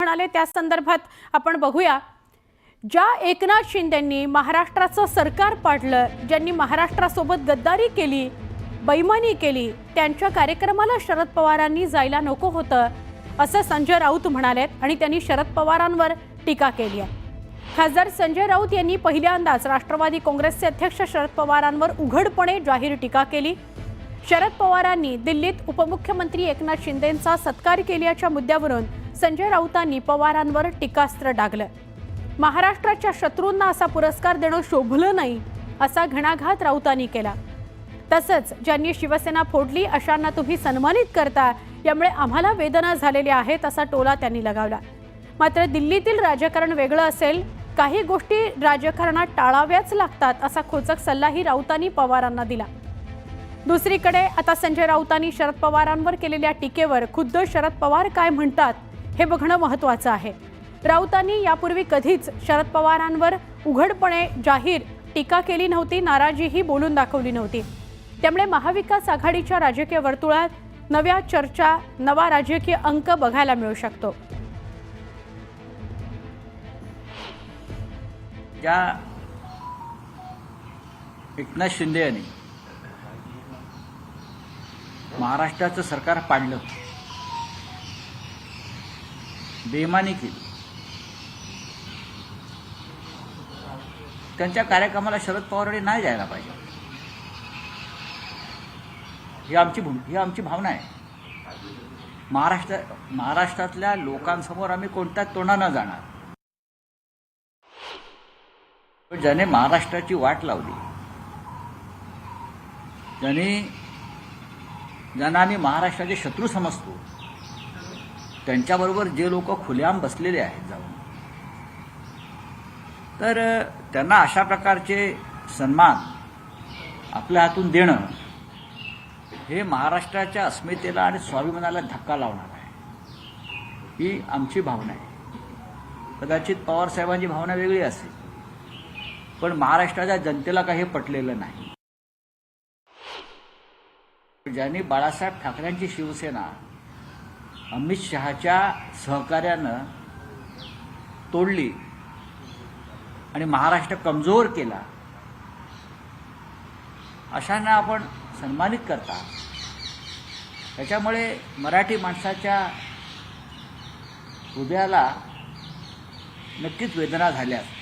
म्हणाले त्या संदर्भात आपण बघूया। ज्या एकनाथ शिंदेंनी महाराष्ट्राचं सरकार पाडलं, ज्यांनी महाराष्ट्रासोबत गद्दारी केली, बेईमानी केली, त्यांच्या कार्यक्रमाला शरद पवारांनी जायला नको होतं असं संजय राऊत म्हणालेत आणि त्यांनी शरद पवारांवर टीका केली आहे। खासदार संजय राऊत यांनी पहिल्यांदाच राष्ट्रवादी काँग्रेसचे अध्यक्ष शरद पवारांवर उघडपणे जाहीर टीका केली। शरद पवारांनी दिल्लीत उपमुख्यमंत्री एकनाथ शिंदेंचा सत्कार केल्याच्या मुद्द्यावरून संजय राऊतांनी पवारांवर टीकास्त्र डागलं। महाराष्ट्राच्या शत्रूंना असा पुरस्कार देणं शोभलं नाही असा घणाघात राऊतांनी केला। तसंच ज्यांनी शिवसेना फोडली अशांना तुम्ही सन्मानित करता, यामुळे आम्हाला वेदना झालेल्या आहेत असा टोला त्यांनी लगावला। मात्र दिल्लीतील राजकारण वेगळं असेल, काही गोष्टी राजकारणात टाळाव्याच लागतात असा खोचक सल्लाही राऊतांनी पवारांना दिला। दुसरीकडे आता संजय राऊतांनी शरद पवारांवर केलेल्या टीकेवर खुद्द शरद पवार काय म्हणतात हे बघणं महत्त्वाचं आहे। राऊतांनी यापूर्वी कधीच शरद पवारांवर उघडपणे जाहीर टीका केली नव्हती, नाराजीही बोलून दाखवली नव्हती। त्यामुळे महाविकास आघाडीच्या राजकीय वर्तुळात नव्या चर्चा, नवा राजकीय अंक बघायला मिळू शकतो। ज्या एकनाथ शिंदे यांनी महाराष्ट्राचं सरकार पाडलं, बेईमानी केली, त्यांच्या कार्यक्रमाला शरद पवारांनी नाही जायला पाहिजे, ही आमची भावना आहे। महाराष्ट्रातल्या लोकांसमोर आम्ही कोणत्या तोंडानं जाणार? ज्याने महाराष्ट्राची वाट लावली, ज्यांना आम्ही महाराष्ट्राचे शत्रू समजतो, त्यांच्याबरोबर जे लोक खुलेआम बसलेले आहेत जाऊन, तर त्यांना अशा प्रकारचे सन्मान आपल्या हातून देणं हे महाराष्ट्राच्या अस्मितेला आणि स्वाभिमानाला धक्का लावणार आहे, ही आमची भावना आहे। कदाचित पवारसाहेबांची भावना वेगळी असेल, पण महाराष्ट्राच्या जनतेला काही पटलेलं नाही। ज्यांनी बाळासाहेब ठाकरेंची शिवसेना अमित शहाच्या सहकार्यानं तोडली आणि महाराष्ट्र कमजोर केला, अशांना आपण सन्मानित करता। त्याच्यामुळे मराठी माणसाच्या हृदयाला नक्कीच वेदना झाल्या असतील।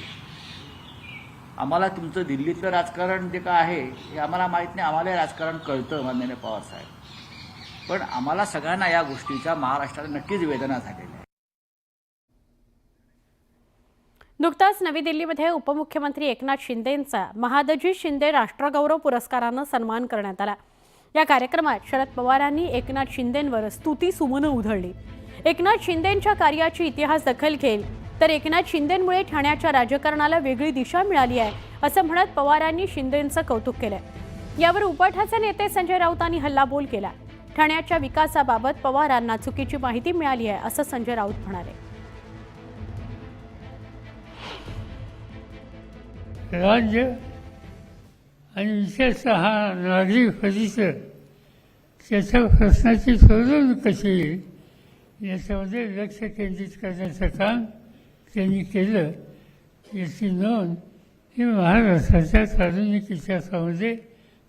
आम्हाला तुमचं दिल्लीतलं राजकारण जे काय आहे हे आम्हाला माहीत नाही, आम्हाला राजकारण कळतं माननीय पवारसाहेब, पण आम्हाला सगळ्यांना या गोष्टीच्या महाराष्ट्राला नक्कीच वेदना झालेल्या आहे। नुकताच नवी दिल्लीमध्ये उपमुख्यमंत्री एकनाथ शिंदेंचा महादजी शिंदे राष्ट्रगौरव पुरस्कारानं सन्मान करण्यात आला। या कार्यक्रमात शरद पवारांनी एकनाथ शिंदेंवर स्तुती सुमनं उधळली। एकनाथ शिंदेंच्या कार्याची इतिहास दखल घेईल, तर एकनाथ शिंदेंमुळे ठाण्याच्या राजकारणाला वेगळी दिशा मिळाली आहे असं म्हणत पवारांनी शिंदेंचं कौतुक केलं। यावर उपाठाचे नेते संजय राऊतांनी हल्लाबोल केला। ठाण्याच्या विकासाबाबत पवारांना चुकीची माहिती मिळाली आहे असं संजय राऊत म्हणाले। राज्य आणि विशेषतः नागरिक परिसर त्याच्या प्रश्नाची सोडवणूक कशी येईल याच्यामध्ये लक्ष केंद्रित करण्याचं काम त्यांनी केलं, याची नोंद ही महाराष्ट्राच्या सार्वजनिक इतिहासामध्ये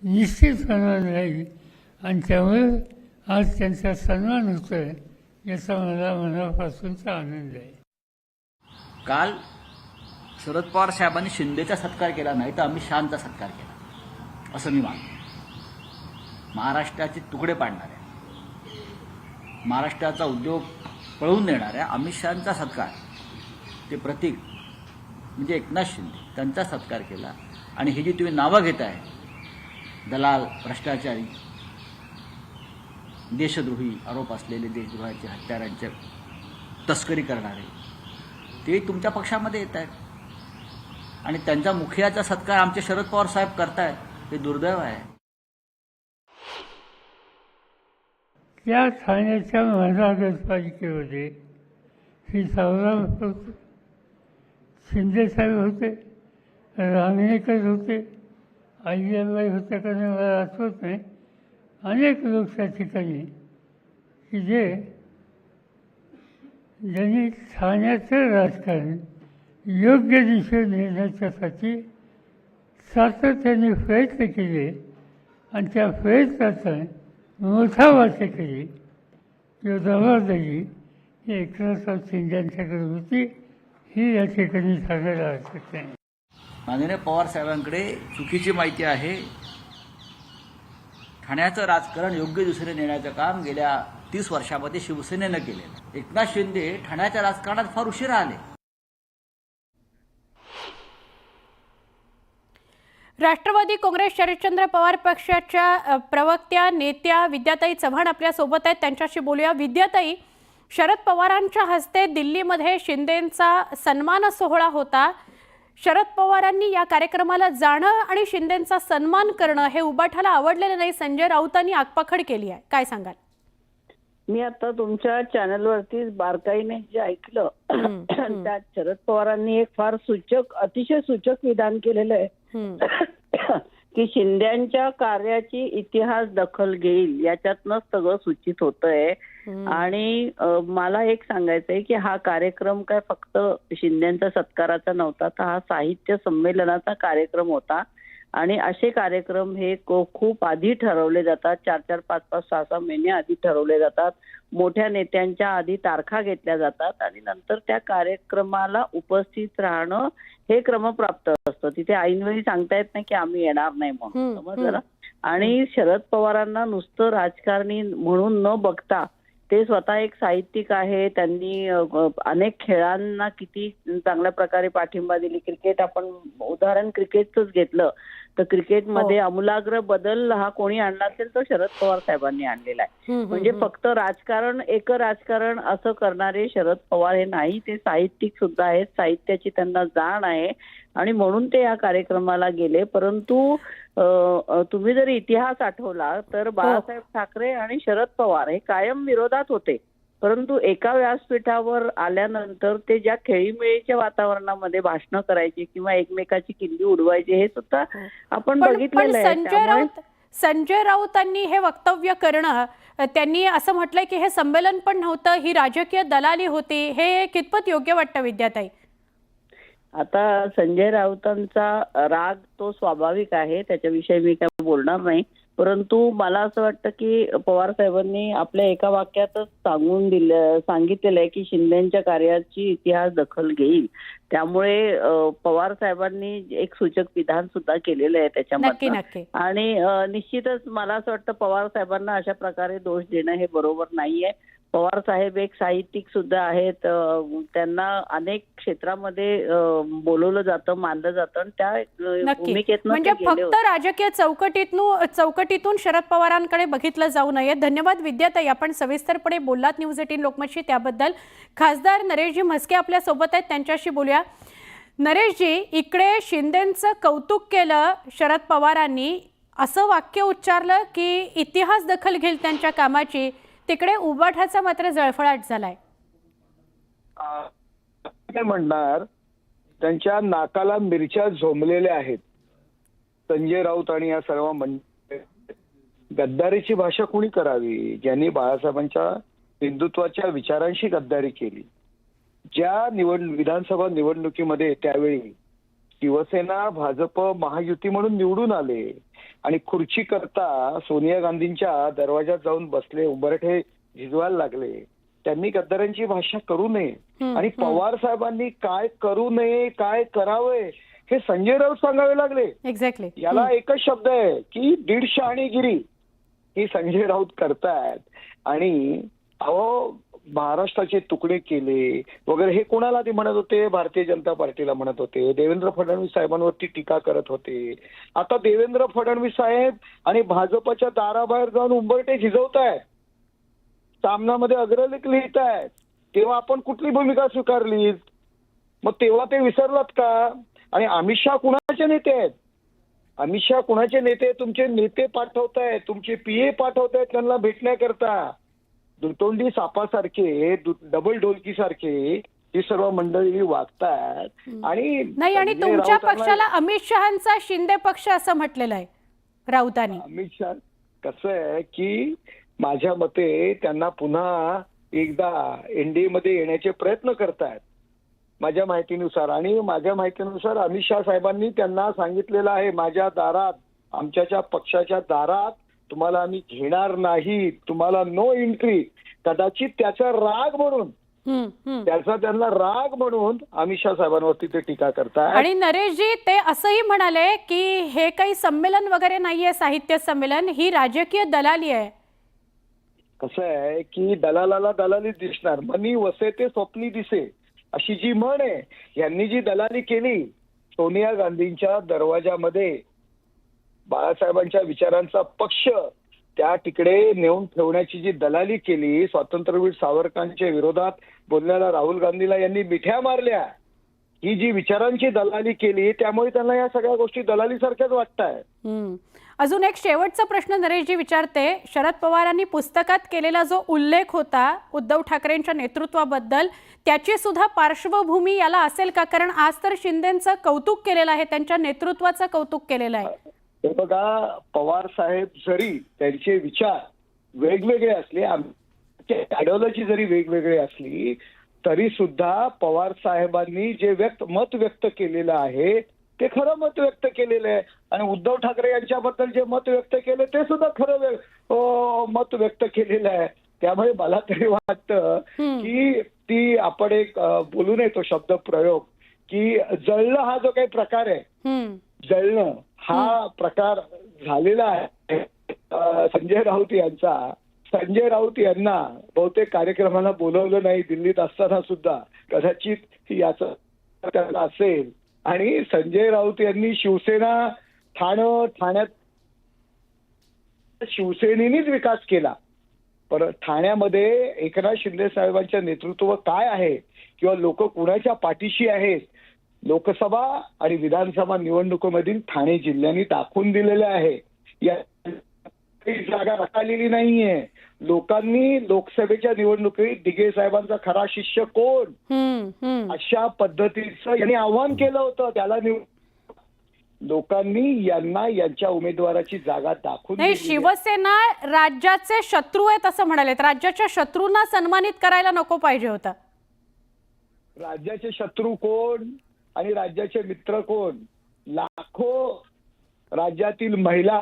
निश्चितपणाने राहील आणि त्यामुळे आज त्यांचा सन्मान होतोय याचा मला मनापासूनचा आनंद आहे। काल शरद पवार साहेबांनी शिंदेचा सत्कार केला नाही तर अमित शहांचा सत्कार केला असं मी मानतो। महाराष्ट्राचे तुकडे पाडणाऱ्या, महाराष्ट्राचा उद्योग पळवून देणाऱ्या अमित शहांचा सत्कार, ते प्रतीक म्हणजे एकनाथ शिंदे, त्यांचा सत्कार केला। आणि ही जी तुम्ही नावं घेताय, दलाल, भ्रष्टाचारी, देशद्रोही आरोप असलेले, देशद्रोहाचे हत्यारांचे तस्करी करणारे, ते तुमच्या पक्षामध्ये येत आहेत आणि त्यांच्या मुखियाचा सत्कार आमचे शरद पवार साहेब करतायत, हे दुर्दैव आहे। या ठाण्याच्या महानगरपालिकेमध्ये श्री सावराम शिंदेसाहेब होते, रांगणेकर होते, अहिल्याबाई होत्या का नाही मला आठवत नाही, अनेक लोक त्या ठिकाणी की जे ज्यांनी ठाण्याचं राजकारण योग्य दिशेने नेण्याच्यासाठी सातत्याने प्रयत्न केले आणि त्या प्रयत्नाचा मोठा वाटेकरी किंवा जबाबदारी ही एकनाथराव शिंदेंच्याकडे होती, ही या ठिकाणी सांगायला हरकत नाही. माननीय पवार साहेबांकडे चुकीची माहिती आहे. ठाण्याचं राजकारण योग्य दिशेने नेण्याचं काम गेल्या 30 वर्षामध्ये शिवसेनेनं केलेलं. एकनाथ शिंदे ठाण्याच्या राजकारणात फार उशिरा आले. राष्ट्रवादी काँग्रेस शरदचंद्र पवार पक्षाच्या प्रवक्त्या नेत्या विद्याताई चव्हाण आपल्या सोबत आहेत, त्यांच्याशी बोलूया. विद्याताई, शरद पवारांच्या हस्ते दिल्लीमध्ये शिंदेंचा सन्मान सोहळा होता. शरद पवारांनी या कार्यक्रमाला जाणं आणि शिंदेंचा सन्मान करणं हे उबाठाला आवडलेलं नाही, संजय राऊतांनी आगपाखड केली आहे. काय सांगाल? मी आता तुमच्या चॅनलवरती बारकाईने जे ऐकलं त्यात शरद पवारांनी एक फार अतिशय सूचक विधान केलेलं आहे की शिंद्यांच्या कार्याची इतिहास दखल घेईल, याच्यातनं सगळं सूचित होतंय. आणि मला एक सांगायचंय की हा कार्यक्रम काय फक्त शिंद्यांच्या सत्काराचा नव्हता, तर हा साहित्य संमेलनाचा कार्यक्रम होता. आणि असे कार्यक्रम हे खूप आधी ठरवले जातात, 4-4, 5-5, 6-6 महिने आधी ठरवले जातात. मोठ्या नेत्यांच्या आधी तारखा घेतल्या जातात आणि नंतर त्या कार्यक्रमाला उपस्थित राहणं हे क्रमप्राप्त असतं. तिथे ऐनवेळी सांगता येत नाही की आम्ही येणार नाही म्हणून, समजलं ना. आणि शरद पवारांना नुसतं राजकारणी म्हणून न बघता ते स्वतः एक साहित्यिक आहे. त्यांनी अनेक खेळांना किती चांगल्या प्रकारे पाठिंबा दिली. क्रिकेट, आपण उदाहरण क्रिकेटच घेतलं तर क्रिकेटमध्ये आमूलाग्र बदल हा कोणी आणला असेल तर शरद पवार साहेबांनी आणलेला आहे. म्हणजे फक्त राजकारण, एक राजकारण असं करणारे शरद पवार हे नाही, ते साहित्यिक सुद्धा आहेत. साहित्याची त्यांना जाण आहे आणि म्हणून ते या कार्यक्रमाला गेले. परंतु तुम्ही जर इतिहास आठवला तर बाळासाहेब ठाकरे आणि शरद पवार हे कायम विरोधात होते, परंतु एका व्यासपीठावर आल्यानंतर ते ज्या खेळीमेळीच्या वातावरणामध्ये भाषणं करायची किंवा एकमेकाची किल्ली उडवायची हे सुद्धा आपण बघितलेलं आहे. संजय राऊतांनी हे वक्तव्य करणं, त्यांनी असं म्हटलंय की हे संमेलन पण नव्हतं, ही राजकीय दलाली होती, हे कितपत योग्य वाटतं विद्याताई? आता संजय राऊतांचा राग तो स्वाभाविक आहे, त्याच्याविषयी मी काय बोलणार नाही. परंतु मला असं वाटतं की पवार साहेबांनी आपल्या एका वाक्यातच सांगितलेलं आहे की शिंदेच्या कार्याची इतिहास दखल घेईल. त्यामुळे पवार साहेबांनी एक सूचक विधान सुद्धा केलेलं आहे त्याच्यामध्ये. आणि निश्चितच मला असं वाटतं पवार साहेबांना अशा प्रकारे दोष देणं हे बरोबर नाहीये. पवार साहेब एक साहित्यिक सुद्धा आहेत, त्यांना अनेक क्षेत्रामध्ये बोलवलं जातं, मानलं जातं आणि त्या भूमिकेतून म्हणजे फक्त राजकीय चौकटीतून शरद पवारांकडे बघितलं जाऊ नये. धन्यवाद विद्याताई, आपण सविस्तरपणे बोललात न्यूज 18 लोकमतशी, त्याबद्दल. खासदार नरेशजी म्हस्के आपल्या सोबत आहेत, त्यांच्याशी बोलूया. नरेशजी, इकडे शिंदेंचं कौतुक केलं शरद पवारांनी, असं वाक्य उच्चारलं की इतिहास दखल घेईल त्यांच्या कामाची, तिकडे उबाठाचा मात्र जळफळाट झालाय. काय म्हणणार, त्यांच्या नाकाला मिरच्या झोंबलेल्या आहेत संजय राऊत आणि या सर्व गद्दारीची भाषा कुणी करावी, ज्यांनी बाळासाहेबांच्या हिंदुत्वाच्या विचारांशी गद्दारी केली. ज्या विधानसभा निवडणुकीमध्ये त्यावेळी शिवसेना भाजप महायुती म्हणून निवडून आले आणि खुर्ची करता सोनिया गांधींच्या दरवाजात जाऊन बसले, उंबरठे झिजवायला लागले. त्यांनी गद्दारांची भाषा करू नये आणि पवार साहेबांनी काय करू नये, काय करावे हे संजय राऊत सांगावे लागले. एक्झॅक्टली. याला एकच शब्द आहे की दीड शहाणीगिरी ही संजय राऊत करतायत. आणि अहो, महाराष्ट्राचे तुकडे केले वगैरे हे कोणाला ते म्हणत होते? भारतीय जनता पार्टीला म्हणत होते, देवेंद्र फडणवीस साहेबांवरती टीका करत होते. आता देवेंद्र फडणवीस साहेब आणि भाजपच्या दाराबाहेर जाऊन उंबरठे झिजवतायत, सामनामध्ये अग्रलेख लिहितायत. तेव्हा आपण कुठली भूमिका स्वीकारली? मग तेव्हा ते विसरलात का? आणि अमित शहा कुणाचे नेते आहेत? अमित शहा कुणाचे नेते? तुमचे नेते पाठवतायत, तुमचे PA पाठवतायत त्यांना भेटण्याकरता. दुतोंडी सापासारखे, डबल ढोलकी सारखे ही सर्व मंडळी वागतात. आणि नाही, आणि तुमच्या पक्षाला अमित शहांचा शिंदे पक्ष असं म्हटलेलं आहे राऊतांनी. अमित शहा कसं आहे की माझ्या मते त्यांना पुन्हा एकदा एनडीए मध्ये येण्याचे प्रयत्न करतायत माझ्या माहितीनुसार. आणि माझ्या माहितीनुसार अमित शहा साहेबांनी त्यांना सांगितलेलं आहे, माझ्या दारात, आमच्या पक्षाच्या दारात तुम्हाला आम्ही घेणार नाही, तुम्हाला नो एंट्री. कदाचित त्याचा राग म्हणून, त्यांना राग म्हणून अमित शहा साहेबांवरती ते टीका करतात. आणि नरेशजी ते असंही म्हणाले की हे काही संमेलन वगैरे नाहीये, साहित्य संमेलन, ही राजकीय दलाली आहे. कसं आहे की दलालाला दलाली दिसणार, मनी वसे ते स्वप्नी दिसे, अशी जी म्हण आहे. यांनी जी दलाली केली सोनिया गांधींच्या दरवाजामध्ये, बाळासाहेबांच्या विचारांचा पक्ष त्या तिकडे नेऊन ठेवण्याची जी दलाली केली, स्वातंत्र्यवीर सावरकरांच्या विरोधात बोलण्याला राहुल गांधीला यांनी मिठ्या मारल्या, ही जी विचारांची दलाली केली, त्यामुळे त्यांना या सगळ्या गोष्टी दलालीसारख्याच वाटतायत. अजून एक शेवटचा प्रश्न नरेशजी विचारते. शरद पवारांनी पुस्तकात केलेला जो उल्लेख होता उद्धव ठाकरेंच्या नेतृत्वाबद्दल, त्याची सुद्धा पार्श्वभूमी याला असेल का? कारण आज तर शिंदेंचं कौतुक केलेलं आहे, त्यांच्या नेतृत्वाचं कौतुक केलेलं आहे. हे बघा, पवार साहेब जरी त्यांचे विचार वेगवेगळे असले, आयडिओलॉजी जरी वेगवेगळी असली, तरी सुद्धा पवार साहेबांनी जे मत व्यक्त केलेलं आहे ते खरं मत व्यक्त केलेलं आहे. आणि उद्धव ठाकरे यांच्याबद्दल जे मत व्यक्त केले ते सुद्धा खरं मत व्यक्त केलेलं आहे. त्यामुळे मला तरी वाटतं की ती आपण एक बोलू नये तो शब्द प्रयोग, की जळणं हा जो काही प्रकार आहे, जळणं हा प्रकार झालेला आहे संजय राऊत यांचा. संजय राऊत यांना बहुतेक कार्यक्रमाला बोलवलं नाही दिल्लीत असताना सुद्धा, कदाचित याचं त्यांना असेल. आणि संजय राऊत यांनी शिवसेना ठाण्यात शिवसेनेनेच विकास केला, पण ठाण्यामध्ये एकनाथ शिंदे साहेबांच्या नेतृत्व काय आहे किंवा लोक कुणाच्या पाठीशी आहेत, लोकसभा आणि विधानसभा निवडणुकीमधील ठाणे जिल्ह्यांनी दाखवून दिलेले आहे. या जागा राखलेली नाहीये. लोकांनी लोकसभेच्या निवडणुकीत दिघे साहेबांचा खरा शिष्य कोण, अशा पद्धतीचं यांनी आव्हान केलं होतं. त्याला लोकांनी यांना यांच्या उमेदवाराची जागा दाखवून नाही. शिवसेना राज्याचे शत्रू आहेत असं म्हणालेत. राज्याच्या शत्रूंना सन्मानित करायला नको पाहिजे होतं. राज्याचे शत्रू कोण आणि राज्याचे मित्र कोण? लाखो राज्यातील महिला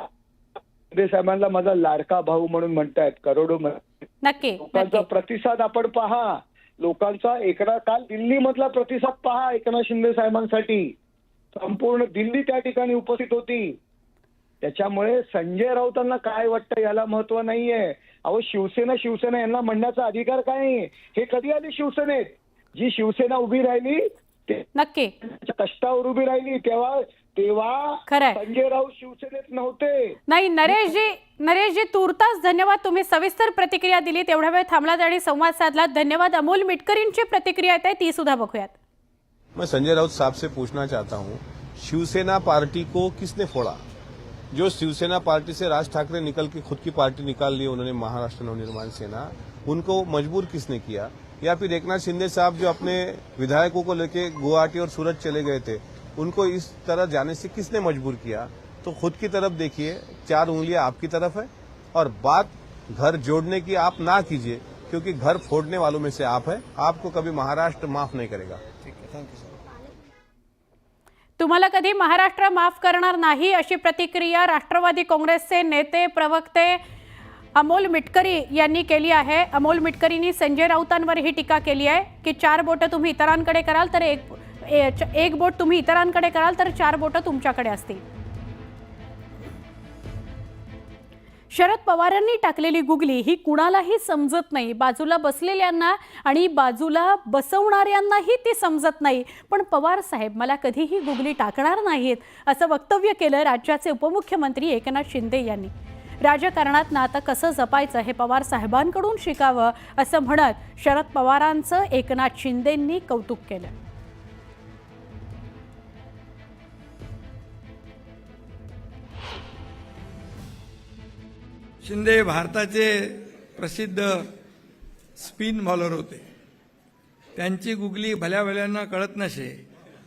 साहेबांना माझा लाडका भाऊ म्हणून म्हणतायत, करोडो नक्की. लोकांचा प्रतिसाद आपण पहा, लोकांचा काल दिल्ली मधला प्रतिसाद पहा एकनाथ शिंदे साहेबांसाठी. संपूर्ण दिल्ली त्या ठिकाणी उपस्थित होती. त्याच्यामुळे संजय राऊतांना काय वाटतं याला महत्व नाहीये. अहो, शिवसेना यांना म्हणण्याचा अधिकार काय? हे कधी आली शिवसेनेत? जी शिवसेना उभी राहिली ते नक्की कष्टावर उभी राहिली तेव्हा खरंय. संजय राऊत शिवसेनेत नव्हते. नाही. नरेशजी तुर्तास धन्यवाद, तुम्ही सविस्तर प्रतिक्रिया दिली, तेवढा वेळ थांबलात आणि संवाद साधलात. धन्यवाद. अमोल मिटकरींची प्रतिक्रिया येते, ती सुद्धा बघूयात. मैं संजय राउत साहब से पूछना चाहता हूं, शिवसेना पार्टी को किसने फोड़ा? जो शिवसेना पार्टी से राज ठाकरे निकल के खुद की पार्टी निकाल ली उन्होंने, महाराष्ट्र नवनिर्माण सेना, उनको मजबूर किसने किया? या फिर एकनाथ शिंदे साहब जो अपने विधायकों को लेके गुवाहाटी और सूरत चले गए थे, उनको इस तरह जाने से किसने मजबूर किया? तो खुद की तरफ देखिए, 4 उंगलियां आपकी तरफ है और बात घर जोड़ने की आप ना कीजिए, क्योंकि घर फोड़ने वालों में से आप है. आपको कभी महाराष्ट्र माफ नहीं करेगा. ठीक है, थैंक यू सर. तुम्हाला कधी महाराष्ट्र माफ करणार नाही, अशी प्रतिक्रिया राष्ट्रवादी काँग्रेसचे नेते प्रवक्ते अमोल मिटकरी यांनी केली आहे. अमोल मिटकरींनी संजय राऊतांवर ही टीका केली आहे की 4 बोटं तुम्ही इतरांकडे कराल तर एक बोट तुम्ही इतरांकडे कराल तर 4 बोटं तुमच्याकडे असतील. शरद पवारांनी टाकलेली गुगली ही कुणालाही समजत नाही. बाजूला बसलेल्यांना आणि बाजूला बसवणाऱ्यांनाही ती समजत नाही. पण पवार साहेब मला कधीही गुगली टाकणार नाहीत, असं वक्तव्य केलं राज्याचे उपमुख्यमंत्री एकनाथ शिंदे यांनी. राजकारणात नातं कसं जपायचं हे पवार साहेबांकडून शिकावं, असं म्हणत शरद पवारांचं एकनाथ शिंदेंनी कौतुक केलं. शिंदे भारताचे प्रसिद्ध स्पिन बॉलर होते. त्यांची गुगली भल्या भल्यांना कळत नसे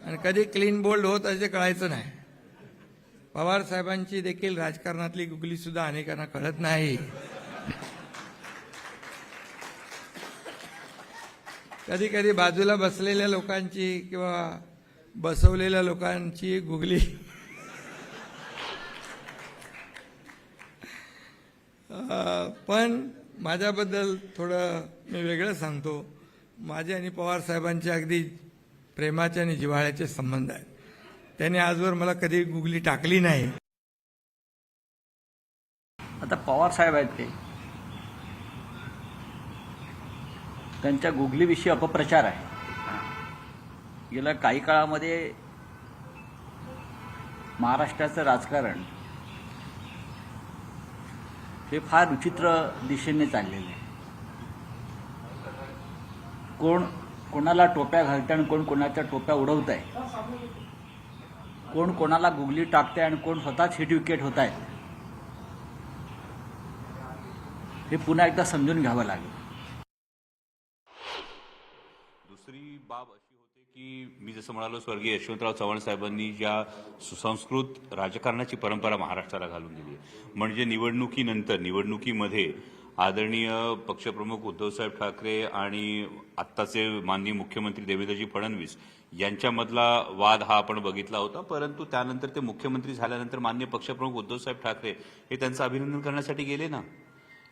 आणि कधी क्लीन बोल्ड होत असे कळायचं नाही. पवार साहेबांची देखील राजकारणातली गुगली सुद्धा अनेकांना कळत नाही. कधी कधी बाजूला बसलेल्या लोकांची किंवा बसवलेल्या लोकांची गुगली पण माझ्याबद्दल थोडं मी वेगळं सांगतो. माझे आणि पवार साहेबांचे अगदी प्रेमाचे आणि जिव्हाळ्याचे संबंध आहेत. त्यांनी आजवर मला कधी गुगली टाकली नाही. आता पवार साहेब आहेत ते, त्यांच्या गुगलीविषयी अपप्रचार आहे. गेल्या काही काळामध्ये महाराष्ट्राचं राजकारण हे फार विचित्र दिशेने चाललेलं आहे. कोण कोणाला टोप्या घालते आणि कोण कोणाच्या टोप्या उडवत आहे, कोण कोणाला गुगली टाकते आणि कोण स्वतःच हिट विकेट होत आहेत, हे पुन्हा एकदा समजून घ्यावं लागेल. दुसरी बाब अशी होते की मी जसं म्हणालो, स्वर्गीय यशवंतराव चव्हाण साहेबांनी ज्या सुसंस्कृत राजकारणाची परंपरा महाराष्ट्राला घालून दिली, म्हणजे निवडणुकीमध्ये आदरणीय पक्षप्रमुख उद्धवसाहेब ठाकरे आणि आत्ताचे माननीय मुख्यमंत्री देवेंद्रजी फडणवीस यांच्यामधला वाद हा आपण बघितला होता. परंतु त्यानंतर ते मुख्यमंत्री झाल्यानंतर माननीय पक्षप्रमुख उद्धवसाहेब ठाकरे हे त्यांचं अभिनंदन करण्यासाठी गेले ना.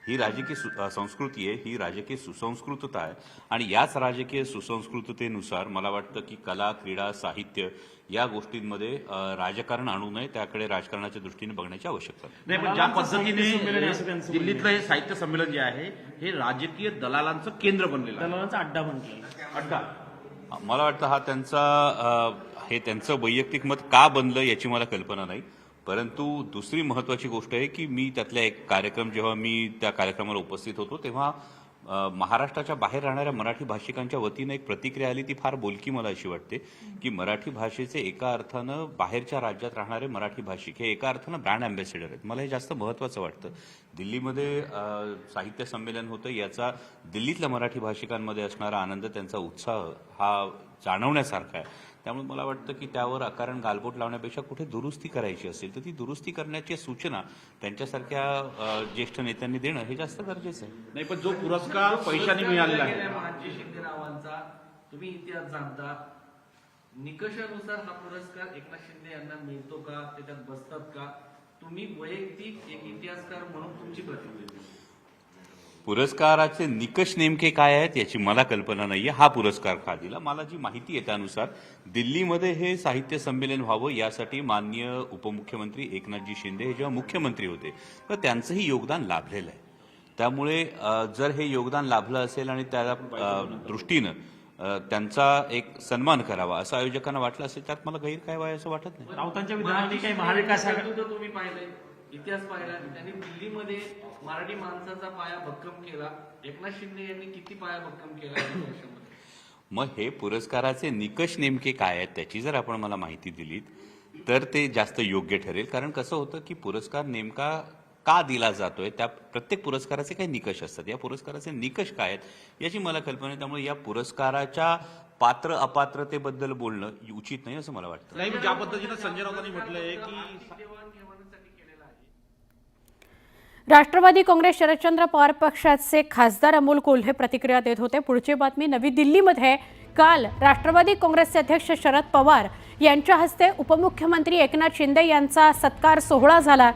ही राजकीय संस्कृती आहे, ही राजकीय सुसंस्कृतता आहे. आणि याच राजकीय सुसंस्कृततेनुसार मला वाटतं की कला, क्रीडा, साहित्य या गोष्टींमध्ये राजकारण आणू नये, त्याकडे राजकारणाच्या दृष्टीने बघण्याची आवश्यकता नाही. पण ज्या पद्धतीने दिल्लीतलं हे साहित्य संमेलन जे आहे हे राजकीय दलालांचं केंद्र बनलेलं आहे, दलालांचा अड्डा बनलेला अड्डा. मला वाटतं हे त्यांचं वैयक्तिक मत का बनलं याची मला कल्पना नाही. परंतु दुसरी महत्वाची गोष्ट आहे की मी त्यातला एक कार्यक्रम, जेव्हा मी त्या कार्यक्रमाला उपस्थित होतो तेव्हा महाराष्ट्राच्या बाहेर राहणाऱ्या मराठी भाषिकांच्या वतीनं एक प्रतिक्रिया आली, ती फार बोलकी मला अशी वाटते की मराठी भाषेचे एका अर्थानं बाहेरच्या राज्यात राहणारे मराठी भाषिक हे एका अर्थानं ब्रँड अँबॅसेडर आहेत. मला हे जास्त महत्वाचं वाटतं. दिल्लीमध्ये साहित्य संमेलन होतं, याचा दिल्लीतल्या मराठी भाषिकांमध्ये असणारा आनंद, त्यांचा उत्साह हा जाणवण्यासारखा आहे. त्यामुळे मला वाटतं की त्यावर अकारण गालबोट लावण्यापेक्षा कुठे दुरुस्ती करायची असेल तर ती दुरुस्ती करण्याची सूचना त्यांच्यासारख्या ज्येष्ठ नेत्यांनी देणं हे जास्त गरजेचं आहे. नाही. पण जो पुरस्कार पैशाने मिळालेला आहे, महाजी शिंदे नावांचा तुम्ही इतिहास जाणता, निकषानुसार हा पुरस्कार एकनाथ शिंदे यांना मिळतो का, त्याच्यात बसतात का? तुम्ही वैयक्तिक एक इतिहासकार म्हणून तुमची प्रतिक्रिया. पुरस्काराचे निकष नेमके काय आहेत याची मला कल्पना नाहीये. हा पुरस्कार का दिला, मला जी माहिती आहे त्यानुसार दिल्लीमध्ये हे साहित्य संमेलन व्हावं यासाठी माननीय उपमुख्यमंत्री एकनाथजी शिंदे हे जेव्हा मुख्यमंत्री होते तर त्यांचंही योगदान लाभलेलं आहे. त्यामुळे जर हे योगदान लाभलं असेल आणि त्या दृष्टीनं त्यांचा एक सन्मान करावा असं आयोजकांना वाटलं असेल, त्यात मला गैर काय असं वाटत नाही. राऊतांच्या विधानाने काही महाविकास तुम्ही पाहिलंय, इतिहास पाहिला, त्यांनी दिल्लीमध्ये मराठी माणसाचा पाया भक्कम केला. एकनाथ शिंदे यांनी किती पाया भक्कम केला या वर्षामध्ये? मग हे पुरस्काराचे निकष नेमके काय आहेत त्याची जर आपण मला माहिती दिलीत तर ते जास्त योग्य ठरेल. कारण कसं होतं की पुरस्कार नेमका का दिला जातोय, त्या प्रत्येक पुरस्काराचे काही निकष असतात. या पुरस्काराचे निकष काय आहेत याची मला कल्पना आहे. त्यामुळे या पुरस्काराच्या पात्र अपात्रतेबद्दल बोलणं उचित नाही असं मला वाटतं. नाही. ज्या पद्धतीनं संजय राऊतांनी म्हटलंय की राष्ट्रवादी काँग्रेस शरदचंद्र पवार पक्षाचे खासदार अमोल कोल्हे प्रतिक्रिया देत होते. पुढची बातमी, नवी दिल्लीमध्ये काल राष्ट्रवादी काँग्रेसचे अध्यक्ष शरद पवार यांच्या हस्ते उपमुख्यमंत्री एकनाथ शिंदे यांचा सत्कार सोहळा झाला.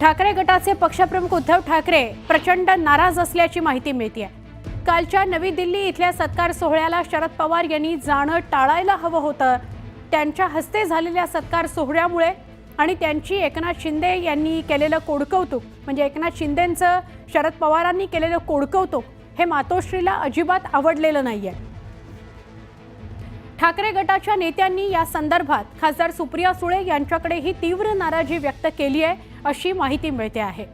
ठाकरे गटाचे पक्षप्रमुख उद्धव ठाकरे प्रचंड नाराज असल्याची माहिती मिळते. कालच्या नवी दिल्ली इथल्या सत्कार सोहळ्याला शरद पवार यांनी जाणं टाळायला हवं होतं. त्यांच्या हस्ते झालेल्या सत्कार सोहळ्यामुळे आणि त्यांची एकनाथ शिंदे यांनी केलेलं कोडकौतुक, म्हणजे एकनाथ शिंदेंचं शरद पवारांनी केलेलं कोडकौतुक हे मातोश्रीला अजिबात आवडलेलं नाहीये. ठाकरे गटाच्या नेत्यांनी या संदर्भात खासदार सुप्रिया सुळे यांच्याकडेही तीव्र नाराजी व्यक्त केली आहे अशी माहिती मिळते आहे.